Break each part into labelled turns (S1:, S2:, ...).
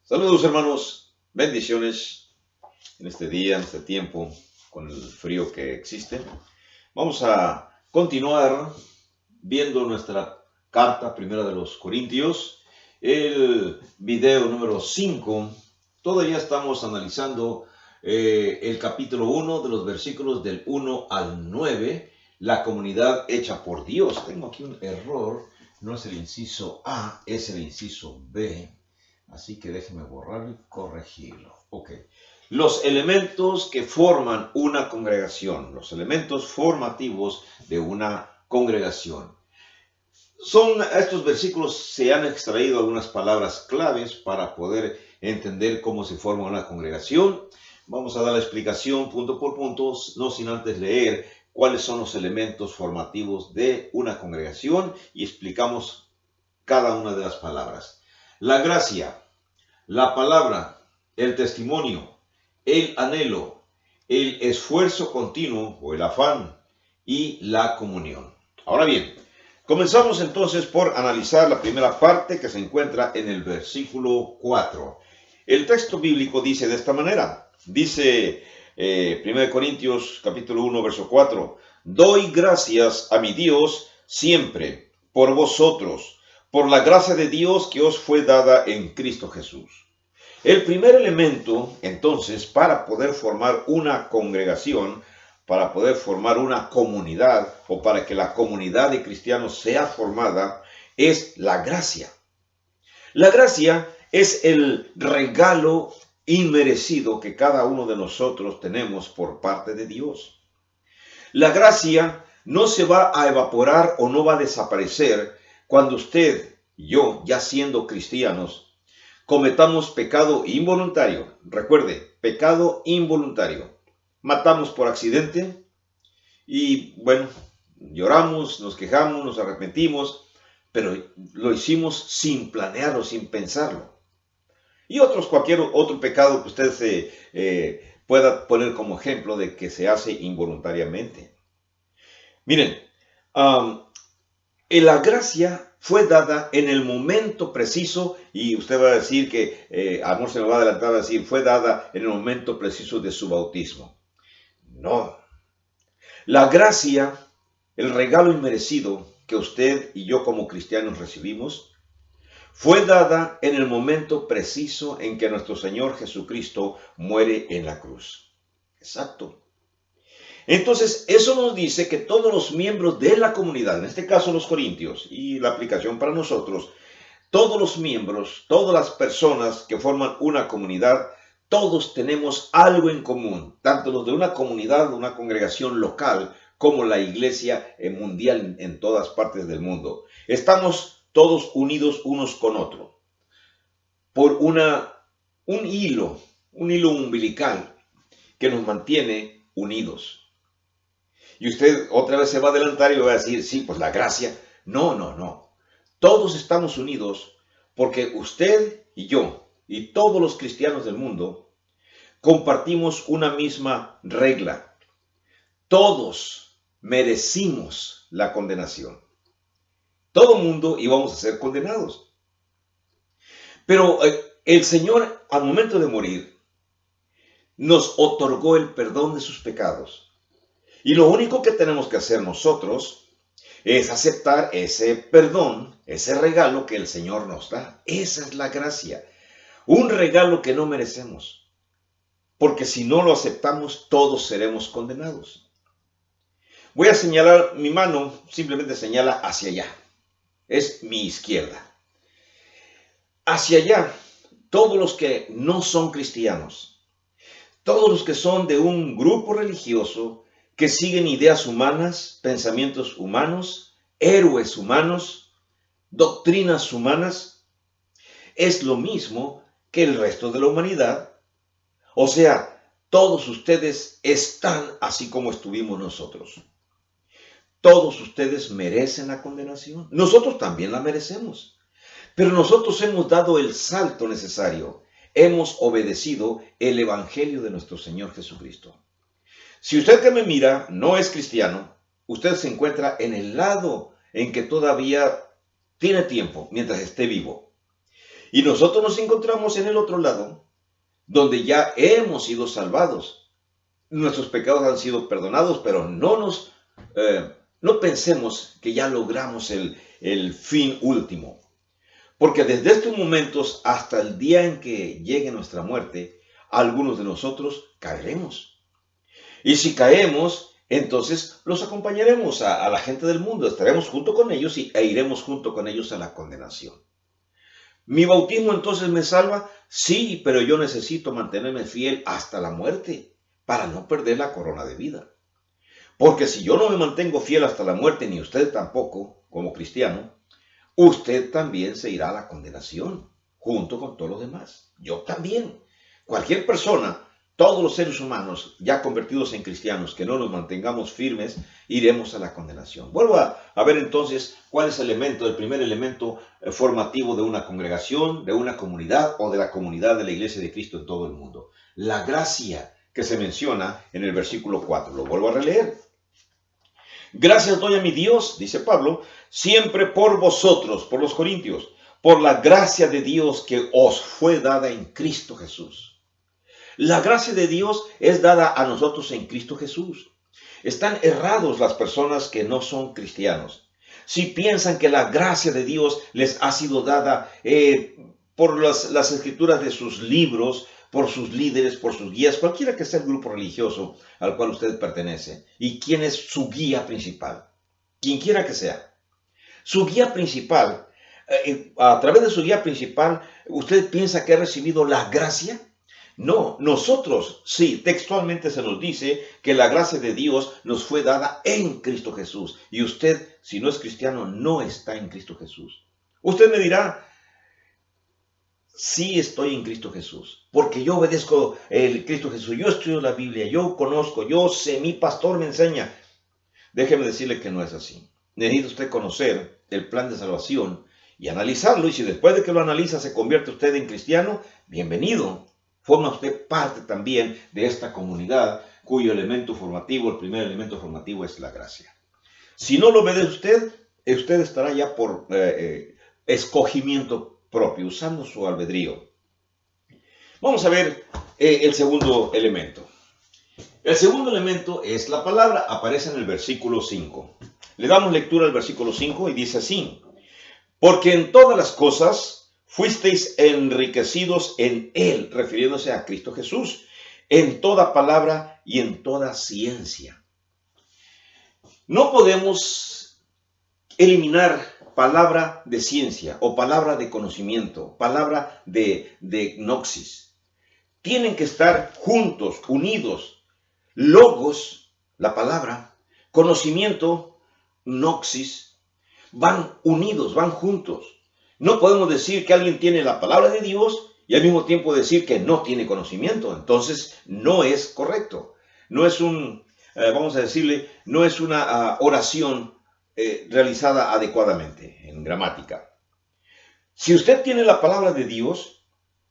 S1: Saludos hermanos, bendiciones en este día, en este tiempo, con el frío que existe. Vamos a continuar viendo nuestra carta primera de los Corintios, el video número 5. Todavía estamos analizando el capítulo 1 de los versículos del 1 al 9, la comunidad hecha por Dios. Tengo aquí un error, no es el inciso A, es el inciso B. Así que déjeme borrarlo y corregirlo. Ok. Los elementos que forman una congregación, los elementos formativos de una congregación. Estos versículos se han extraído algunas palabras claves para poder entender cómo se forma una congregación. Vamos a dar la explicación punto por punto, no sin antes leer cuáles son los elementos formativos de una congregación y explicamos cada una de las palabras. La gracia, la palabra, el testimonio, el anhelo, el esfuerzo continuo o el afán y la comunión. Ahora bien, comenzamos entonces por analizar la primera parte que se encuentra en el versículo 4. El texto bíblico dice de esta manera, dice 1 Corintios capítulo 1 verso 4, doy gracias a mi Dios siempre por vosotros, por la gracia de Dios que os fue dada en Cristo Jesús. El primer elemento, entonces, para poder formar una congregación, para poder formar una comunidad, o para que la comunidad de cristianos sea formada, es la gracia. La gracia es el regalo inmerecido que cada uno de nosotros tenemos por parte de Dios. La gracia no se va a evaporar o no va a desaparecer cuando usted y yo, ya siendo cristianos, cometamos pecado involuntario. Recuerde, pecado involuntario. Matamos por accidente y bueno, lloramos, nos quejamos, nos arrepentimos, pero lo hicimos sin planearlo, sin pensarlo. Y cualquier otro pecado que usted se pueda poner como ejemplo de que se hace involuntariamente. Miren, la gracia fue dada en el momento preciso, y usted va a decir que, amor se me va a adelantar a decir, fue dada en el momento preciso de su bautismo. No. La gracia, el regalo inmerecido que usted y yo como cristianos recibimos, fue dada en el momento preciso en que nuestro Señor Jesucristo muere en la cruz. Exacto. Entonces, eso nos dice que todos los miembros de la comunidad, en este caso los corintios, y la aplicación para nosotros, todos los miembros, todas las personas que forman una comunidad, todos tenemos algo en común, tanto los de una comunidad, una congregación local, como la iglesia mundial en todas partes del mundo. Estamos todos unidos unos con otros por un hilo umbilical que nos mantiene unidos. Y usted otra vez se va a adelantar y va a decir, sí, pues la gracia. No. Todos estamos unidos porque usted y yo y todos los cristianos del mundo compartimos una misma regla. Todos merecimos la condenación. Todo mundo íbamos a ser condenados. Pero el Señor, al momento de morir, nos otorgó el perdón de sus pecados. Y lo único que tenemos que hacer nosotros es aceptar ese perdón, ese regalo que el Señor nos da. Esa es la gracia. Un regalo que no merecemos. Porque si no lo aceptamos, todos seremos condenados. Voy a señalar mi mano, simplemente señala hacia allá. Es mi izquierda. Hacia allá, todos los que no son cristianos, todos los que son de un grupo religioso, que siguen ideas humanas, pensamientos humanos, héroes humanos, doctrinas humanas, es lo mismo que el resto de la humanidad. O sea, todos ustedes están así como estuvimos nosotros. Todos ustedes merecen la condenación. Nosotros también la merecemos. Pero nosotros hemos dado el salto necesario. Hemos obedecido el evangelio de nuestro Señor Jesucristo. Si usted que me mira no es cristiano, usted se encuentra en el lado en que todavía tiene tiempo mientras esté vivo. Y nosotros nos encontramos en el otro lado, donde ya hemos sido salvados. Nuestros pecados han sido perdonados, pero no pensemos que ya logramos el fin último. Porque desde estos momentos hasta el día en que llegue nuestra muerte, algunos de nosotros caeremos. Y si caemos, entonces los acompañaremos a la gente del mundo, estaremos junto con ellos e iremos junto con ellos a la condenación. ¿Mi bautismo entonces me salva? Sí, pero yo necesito mantenerme fiel hasta la muerte para no perder la corona de vida. Porque si yo no me mantengo fiel hasta la muerte, ni usted tampoco, como cristiano, usted también se irá a la condenación, junto con todos los demás. Yo también. Cualquier persona, todos los seres humanos ya convertidos en cristianos, que no nos mantengamos firmes, iremos a la condenación. Vuelvo a ver entonces cuál es el primer elemento formativo de una congregación, de una comunidad o de la comunidad de la Iglesia de Cristo en todo el mundo. La gracia que se menciona en el versículo 4. Lo vuelvo a releer. Gracias doy a mi Dios, dice Pablo, siempre por vosotros, por los corintios, por la gracia de Dios que os fue dada en Cristo Jesús. La gracia de Dios es dada a nosotros en Cristo Jesús. Están errados las personas que no son cristianos. Si piensan que la gracia de Dios les ha sido dada por las escrituras de sus libros, por sus líderes, por sus guías, cualquiera que sea el grupo religioso al cual usted pertenece, y quién es su guía principal, quien quiera que sea. Su guía principal, a través de su guía principal, ¿usted piensa que ha recibido la gracia? No, nosotros, sí, textualmente se nos dice que la gracia de Dios nos fue dada en Cristo Jesús. Y usted, si no es cristiano, no está en Cristo Jesús. Usted me dirá, sí estoy en Cristo Jesús, porque yo obedezco el Cristo Jesús, yo estudio la Biblia, yo conozco, yo sé, mi pastor me enseña. Déjeme decirle que no es así. Necesita usted conocer el plan de salvación y analizarlo, y si después de que lo analiza se convierte usted en cristiano, bienvenido. Forma usted parte también de esta comunidad cuyo elemento formativo, el primer elemento formativo es la gracia. Si no lo obedece usted estará ya por escogimiento propio, usando su albedrío. Vamos a ver el segundo elemento. El segundo elemento es la palabra, aparece en el versículo 5. Le damos lectura al versículo 5 y dice así: porque en todas las cosas fuisteis enriquecidos en Él, refiriéndose a Cristo Jesús, en toda palabra y en toda ciencia. No podemos eliminar palabra de ciencia o palabra de conocimiento, palabra de gnosis. Tienen que estar juntos, unidos. Logos, la palabra, conocimiento, gnosis, van unidos, van juntos. No podemos decir que alguien tiene la palabra de Dios y al mismo tiempo decir que no tiene conocimiento. Entonces, no es correcto. No es vamos a decirle, no es una oración realizada adecuadamente en gramática. Si usted tiene la palabra de Dios,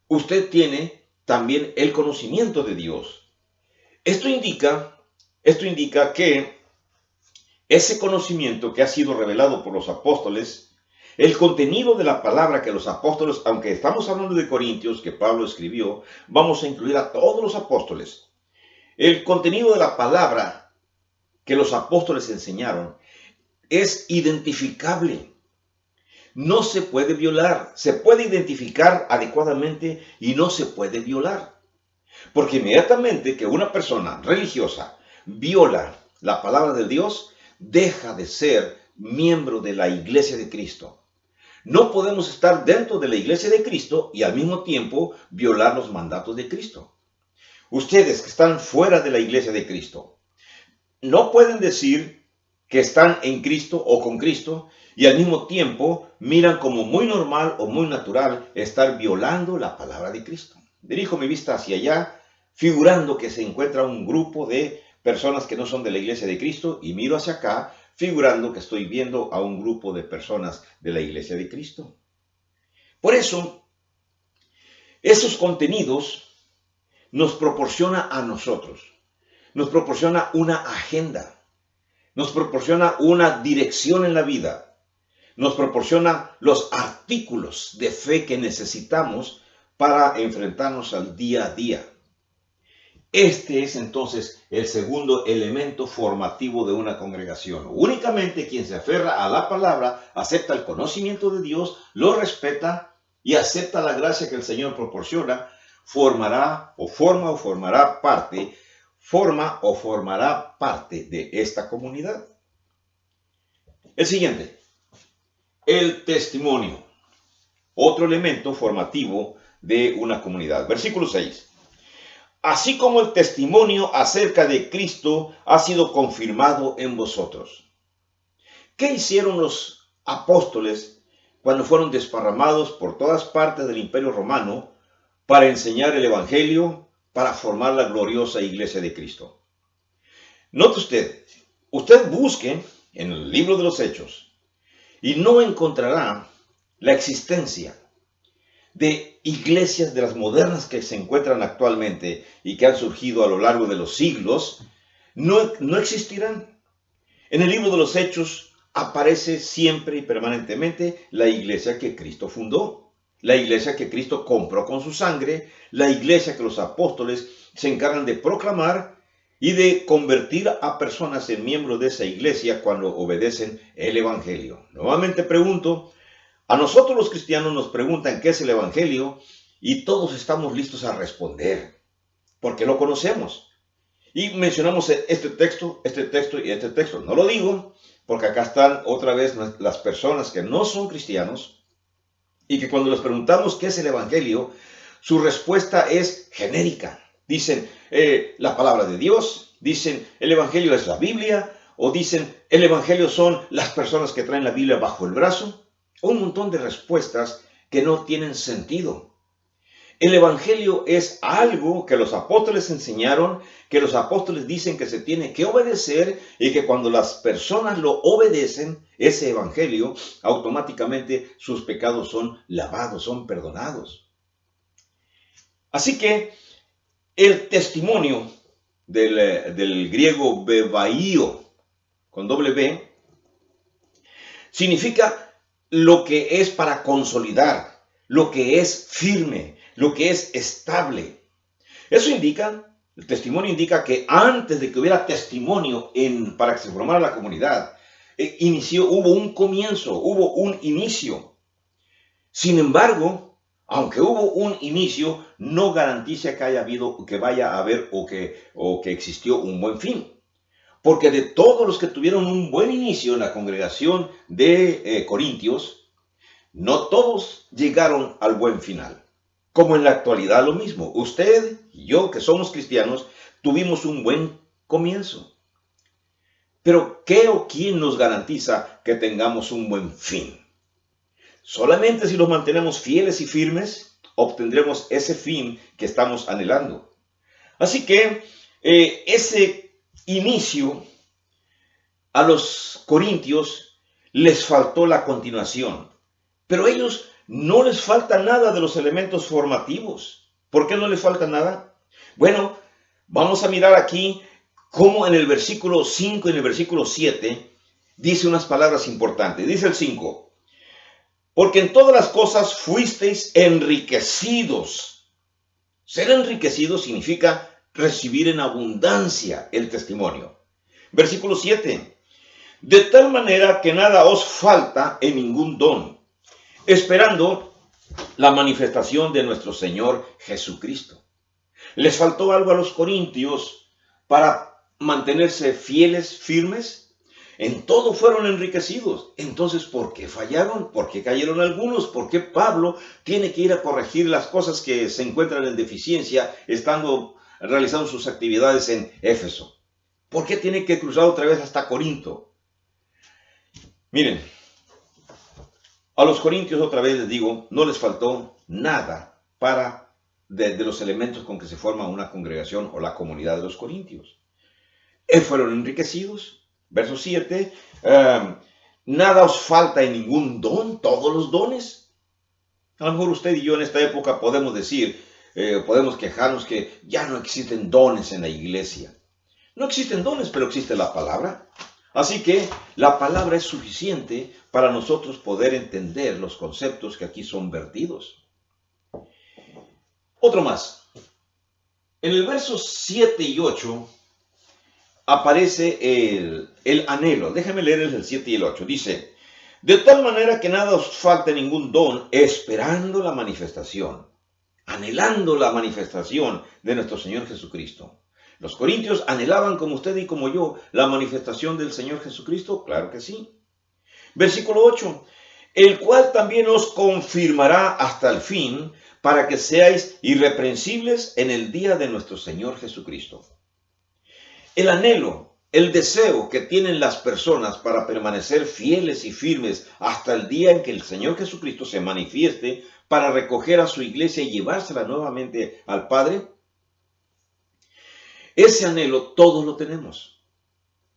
S1: usted tiene también el conocimiento de Dios. Esto indica que ese conocimiento que ha sido revelado por los apóstoles, el contenido de la palabra que los apóstoles, aunque estamos hablando de Corintios, que Pablo escribió, vamos a incluir a todos los apóstoles. El contenido de la palabra que los apóstoles enseñaron es identificable. No se puede violar. Se puede identificar adecuadamente y no se puede violar. Porque inmediatamente que una persona religiosa viola la palabra de Dios, deja de ser miembro de la Iglesia de Cristo. No podemos estar dentro de la Iglesia de Cristo y al mismo tiempo violar los mandatos de Cristo. Ustedes que están fuera de la Iglesia de Cristo, no pueden decir que están en Cristo o con Cristo y al mismo tiempo miran como muy normal o muy natural estar violando la palabra de Cristo. Dirijo mi vista hacia allá, figurando que se encuentra un grupo de personas que no son de la Iglesia de Cristo, y miro hacia acá, figurando que estoy viendo a un grupo de personas de la Iglesia de Cristo. Por eso, esos contenidos nos proporciona a nosotros, nos proporciona una agenda, nos proporciona una dirección en la vida, nos proporciona los artículos de fe que necesitamos para enfrentarnos al día a día. Este es entonces el segundo elemento formativo de una congregación. Únicamente quien se aferra a la palabra, acepta el conocimiento de Dios, lo respeta y acepta la gracia que el Señor proporciona, forma o formará parte de esta comunidad. El siguiente, el testimonio, otro elemento formativo de una comunidad. Versículo 6. Así como el testimonio acerca de Cristo ha sido confirmado en vosotros. ¿Qué hicieron los apóstoles cuando fueron desparramados por todas partes del Imperio Romano para enseñar el Evangelio, para formar la gloriosa iglesia de Cristo? Note usted busque en el libro de los Hechos y no encontrará la existencia de iglesias de las modernas que se encuentran actualmente y que han surgido a lo largo de los siglos, no existirán. En el libro de los Hechos aparece siempre y permanentemente la iglesia que Cristo fundó, la iglesia que Cristo compró con su sangre, la iglesia que los apóstoles se encargan de proclamar y de convertir a personas en miembros de esa iglesia cuando obedecen el Evangelio. Nuevamente pregunto, a nosotros los cristianos nos preguntan qué es el Evangelio y todos estamos listos a responder, porque lo conocemos. Y mencionamos este texto y este texto. No lo digo porque acá están otra vez las personas que no son cristianos y que cuando les preguntamos qué es el Evangelio, su respuesta es genérica. Dicen la palabra de Dios, dicen el Evangelio es la Biblia, o dicen el Evangelio son las personas que traen la Biblia bajo el brazo. Un montón de respuestas que no tienen sentido. El Evangelio es algo que los apóstoles enseñaron, que los apóstoles dicen que se tiene que obedecer y que cuando las personas lo obedecen, ese Evangelio, automáticamente sus pecados son lavados, son perdonados. Así que el testimonio del griego bebaío, con doble B, significa lo que es para consolidar, lo que es firme, lo que es estable. Eso indica, el testimonio indica que antes de que hubiera testimonio para que se formara la comunidad, hubo un comienzo, hubo un inicio. Sin embargo, aunque hubo un inicio, no garantiza que vaya a haber o que existió un buen fin. Porque de todos los que tuvieron un buen inicio en la congregación de Corintios, no todos llegaron al buen final. Como en la actualidad lo mismo. Usted y yo, que somos cristianos, tuvimos un buen comienzo. Pero ¿qué o quién nos garantiza que tengamos un buen fin? Solamente si los mantenemos fieles y firmes, obtendremos ese fin que estamos anhelando. Así que ese inicio a los corintios les faltó la continuación, pero a ellos no les falta nada de los elementos formativos. ¿Por qué no les falta nada? Bueno, vamos a mirar aquí cómo en el versículo 5 y en el versículo 7 dice unas palabras importantes. Dice el 5, porque en todas las cosas fuisteis enriquecidos. Ser enriquecido significa recibir en abundancia el testimonio. Versículo 7. De tal manera que nada os falta en ningún don, esperando la manifestación de nuestro Señor Jesucristo. ¿Les faltó algo a los corintios para mantenerse fieles, firmes? En todo fueron enriquecidos. Entonces, ¿por qué fallaron? ¿Por qué cayeron algunos? ¿Por qué Pablo tiene que ir a corregir las cosas que se encuentran en deficiencia estando realizando sus actividades en Éfeso? ¿Por qué tiene que cruzar otra vez hasta Corinto? Miren, a los corintios otra vez les digo, no les faltó nada de los elementos con que se forma una congregación o la comunidad de los corintios. Fueron enriquecidos. Verso 7, nada os falta en ningún don, todos los dones. A lo mejor usted y yo en esta época podemos decir, podemos quejarnos que ya no existen dones en la iglesia. No existen dones, pero existe la palabra. Así que la palabra es suficiente para nosotros poder entender los conceptos que aquí son vertidos. Otro más. En el versos 7 y 8 aparece el anhelo. Déjenme leerles el 7 y el 8. Dice, de tal manera que nada os falte ningún don, esperando la manifestación, anhelando la manifestación de nuestro Señor Jesucristo. ¿Los corintios anhelaban como usted y como yo la manifestación del Señor Jesucristo? Claro que sí. Versículo 8. El cual también os confirmará hasta el fin, para que seáis irreprensibles en el día de nuestro Señor Jesucristo. El anhelo, el deseo que tienen las personas para permanecer fieles y firmes hasta el día en que el Señor Jesucristo se manifieste para recoger a su iglesia y llevársela nuevamente al Padre, ese anhelo todos lo tenemos.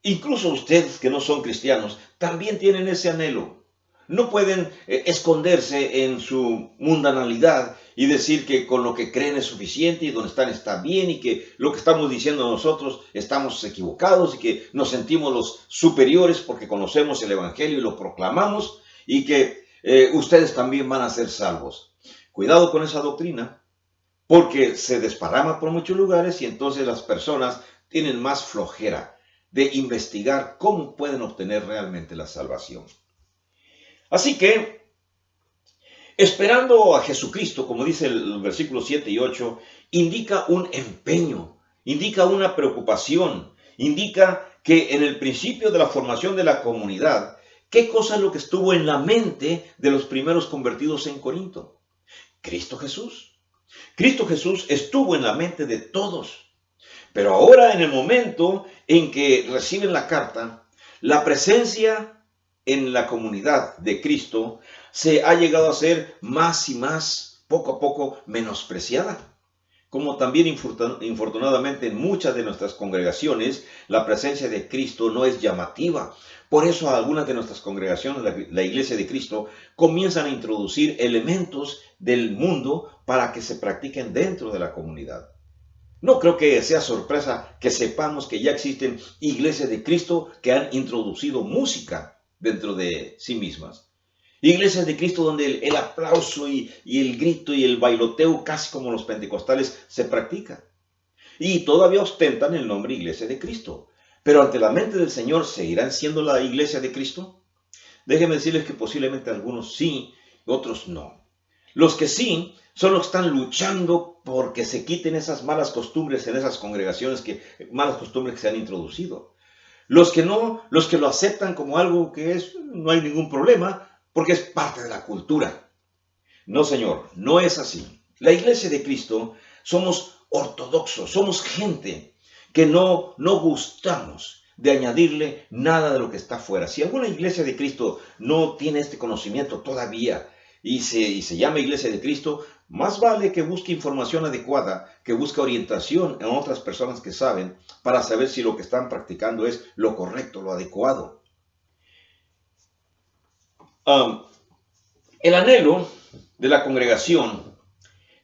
S1: Incluso ustedes que no son cristianos también tienen ese anhelo. No pueden esconderse en su mundanalidad y decir que con lo que creen es suficiente y donde están está bien y que lo que estamos diciendo nosotros estamos equivocados y que nos sentimos los superiores porque conocemos el Evangelio y lo proclamamos y que ustedes también van a ser salvos. Cuidado con esa doctrina porque se desparrama por muchos lugares y entonces las personas tienen más flojera de investigar cómo pueden obtener realmente la salvación. Así que, esperando a Jesucristo, como dice el versículo 7 y 8, indica un empeño, indica una preocupación, indica que en el principio de la formación de la comunidad, ¿qué cosa es lo que estuvo en la mente de los primeros convertidos en Corinto? Cristo Jesús. Cristo Jesús estuvo en la mente de todos. Pero ahora, en el momento en que reciben la carta, la presencia en la comunidad de Cristo se ha llegado a ser más y más, poco a poco, menospreciada. Como también infortunadamente en muchas de nuestras congregaciones, la presencia de Cristo no es llamativa. Por eso algunas de nuestras congregaciones, la Iglesia de Cristo, comienzan a introducir elementos del mundo para que se practiquen dentro de la comunidad. No creo que sea sorpresa que sepamos que ya existen iglesias de Cristo que han introducido música dentro de sí mismas. Iglesias de Cristo donde el aplauso y el grito y el bailoteo, casi como los pentecostales, se practica. Y todavía ostentan el nombre Iglesia de Cristo. Pero ante la mente del Señor, ¿seguirán siendo la Iglesia de Cristo? Déjenme decirles que posiblemente algunos sí, otros no. Los que sí son los que están luchando porque se quiten esas malas costumbres en esas congregaciones, malas costumbres que se han introducido. Los que no, los que lo aceptan como algo que no hay ningún problema, porque es parte de la cultura. No, Señor, no es así. La Iglesia de Cristo somos ortodoxos, somos gente que no gustamos de añadirle nada de lo que está afuera. Si alguna Iglesia de Cristo no tiene este conocimiento todavía y se llama Iglesia de Cristo, más vale que busque información adecuada, que busque orientación en otras personas que saben, para saber si lo que están practicando es lo correcto, lo adecuado. El anhelo de la congregación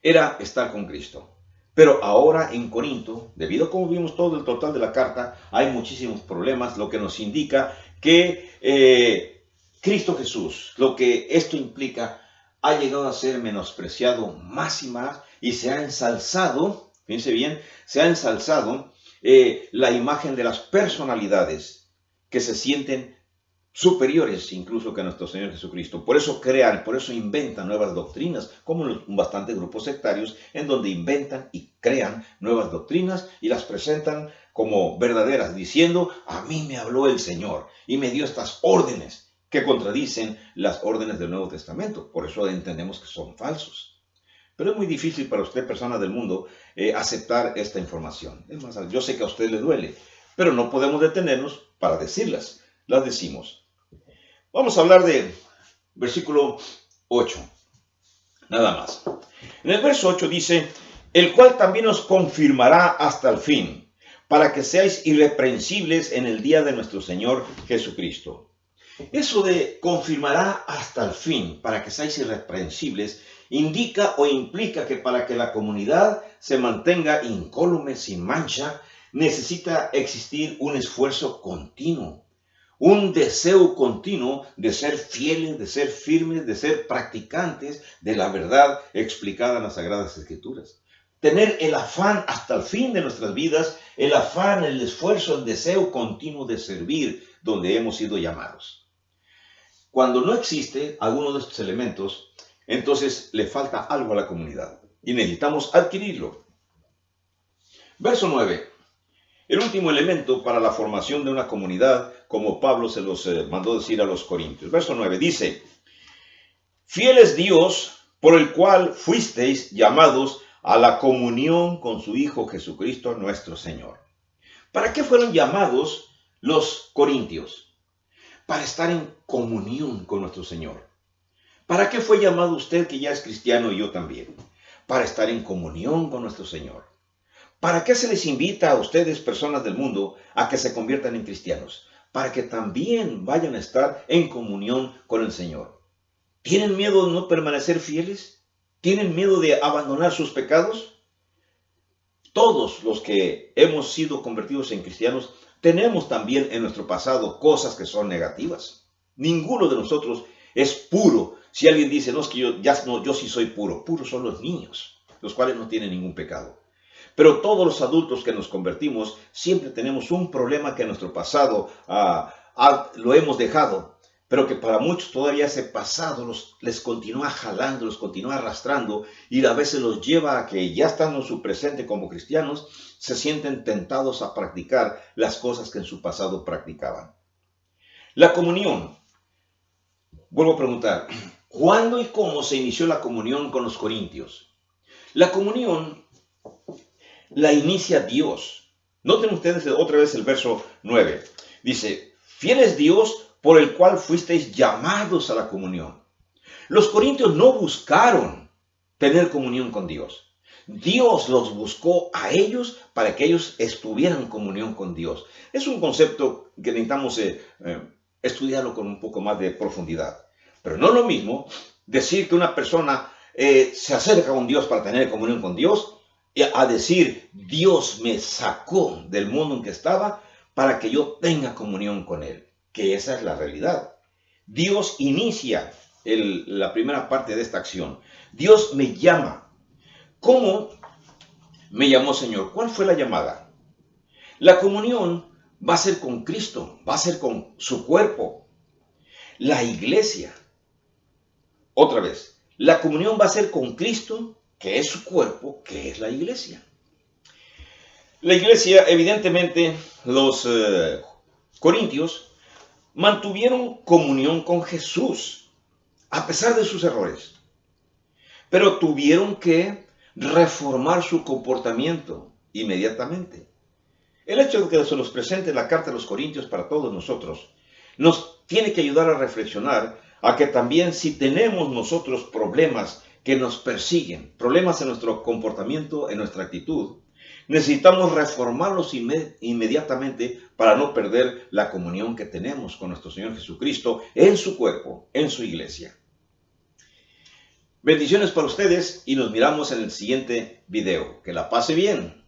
S1: era estar con Cristo. Pero ahora en Corinto, debido a como vimos todo el total de la carta, hay muchísimos problemas, lo que nos indica que Cristo Jesús, lo que esto implica, ha llegado a ser menospreciado más y más y se ha ensalzado, fíjense bien, se ha ensalzado la imagen de las personalidades que se sienten superiores incluso que nuestro Señor Jesucristo. Por eso por eso inventan nuevas doctrinas, como bastantes grupos sectarios, en donde inventan y crean nuevas doctrinas y las presentan como verdaderas, diciendo, a mí me habló el Señor y me dio estas órdenes que contradicen las órdenes del Nuevo Testamento. Por eso entendemos que son falsos. Pero es muy difícil para usted, persona del mundo, aceptar esta información. Es más, yo sé que a usted le duele, pero no podemos detenernos para decirlas. Las decimos. Vamos a hablar de versículo 8. Nada más. En el verso 8 dice, el cual también os confirmará hasta el fin, para que seáis irreprensibles en el día de nuestro Señor Jesucristo. Eso de confirmará hasta el fin, para que seáis irreprensibles, indica o implica que para que la comunidad se mantenga incólume, sin mancha, necesita existir un esfuerzo continuo, un deseo continuo de ser fieles, de ser firmes, de ser practicantes de la verdad explicada en las Sagradas Escrituras. Tener el afán hasta el fin de nuestras vidas, el afán, el esfuerzo, el deseo continuo de servir donde hemos sido llamados. Cuando no existe alguno de estos elementos, entonces le falta algo a la comunidad y necesitamos adquirirlo. Verso 9. El último elemento para la formación de una comunidad, como Pablo se los mandó decir a los corintios. Verso 9 dice, fiel es Dios por el cual fuisteis llamados a la comunión con su Hijo Jesucristo nuestro Señor. ¿Para qué fueron llamados los corintios? Para estar en comunión con nuestro Señor. ¿Para qué fue llamado usted que ya es cristiano y yo también? Para estar en comunión con nuestro Señor. ¿Para qué se les invita a ustedes, personas del mundo, a que se conviertan en cristianos? Para que también vayan a estar en comunión con el Señor. ¿Tienen miedo de no permanecer fieles? ¿Tienen miedo de abandonar sus pecados? Todos los que hemos sido convertidos en cristianos tenemos también en nuestro pasado cosas que son negativas. Ninguno de nosotros es puro. Si alguien dice, no, es que yo sí soy puro. Puros son los niños, los cuales no tienen ningún pecado. Pero todos los adultos que nos convertimos siempre tenemos un problema que en nuestro pasado lo hemos dejado, pero que para muchos todavía ese pasado les continúa jalando, los continúa arrastrando y a veces los lleva a que ya estando en su presente como cristianos, se sienten tentados a practicar las cosas que en su pasado practicaban. La comunión. Vuelvo a preguntar, ¿cuándo y cómo se inició la comunión con los corintios? La comunión la inicia Dios. Noten ustedes otra vez el verso 9. Dice, fiel es Dios por el cual fuisteis llamados a la comunión. Los corintios no buscaron tener comunión con Dios. Dios los buscó a ellos para que ellos estuvieran en comunión con Dios. Es un concepto que necesitamos estudiarlo con un poco más de profundidad. Pero no es lo mismo decir que una persona se acerca a un Dios para tener comunión con Dios, a decir, Dios me sacó del mundo en que estaba para que yo tenga comunión con Él. Que esa es la realidad. Dios inicia la primera parte de esta acción. Dios me llama. ¿Cómo me llamó, Señor? ¿Cuál fue la llamada? La comunión va a ser con Cristo, va a ser con su cuerpo. La iglesia. Otra vez, la comunión va a ser con Cristo, que es su cuerpo, que es la iglesia. La iglesia, evidentemente, los corintios mantuvieron comunión con Jesús, a pesar de sus errores. Pero tuvieron que reformar su comportamiento inmediatamente. El hecho de que se nos presente la carta de los Corintios para todos nosotros nos tiene que ayudar a reflexionar a que también si tenemos nosotros problemas que nos persiguen, problemas en nuestro comportamiento, en nuestra actitud, necesitamos reformarlos inmediatamente para no perder la comunión que tenemos con nuestro Señor Jesucristo en su cuerpo, en su iglesia. Bendiciones para ustedes y nos miramos en el siguiente video. Que la pase bien.